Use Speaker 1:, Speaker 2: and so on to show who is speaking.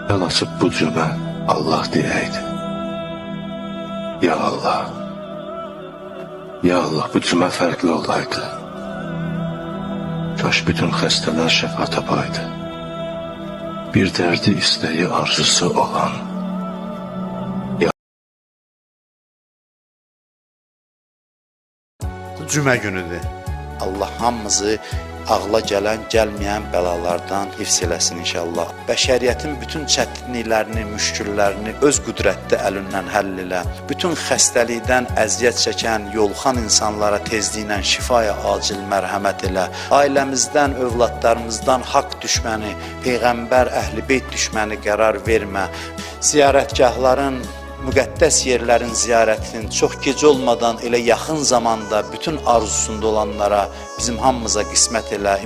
Speaker 1: El açıb bu cümə Allah deyəydi. Ya Allah, Ya Allah, bu cümə fərqli olaydı. Kaş bütün xəstələr şəfa tapaydı. Bir dərdi, istəyi, arzusu olan.
Speaker 2: Cümə günüdür. Allah hamımızı ağla gələn, gəlməyən bəlalardan hifz eləsin inşallah. Bəşəriyyətin bütün çətinliklərini, müşküllərini öz qüdrətli əlindən həll elə. Bütün xəstəlikdən əziyyət çəkən, yoluxan insanlara tezliklə şifaya acil mərhəmət elə. Ailəmizdən, övladlarımızdan haqq düşməni, Peyğəmbər, Əhl-i-Beyt düşməni qərar vermə. Ziyarətgahların, müqəddəs yerlərin ziyarətinin çox gec olmadan elə yaxın zamanda bütün arzusunda olanlara bizim hamımıza qismət elə.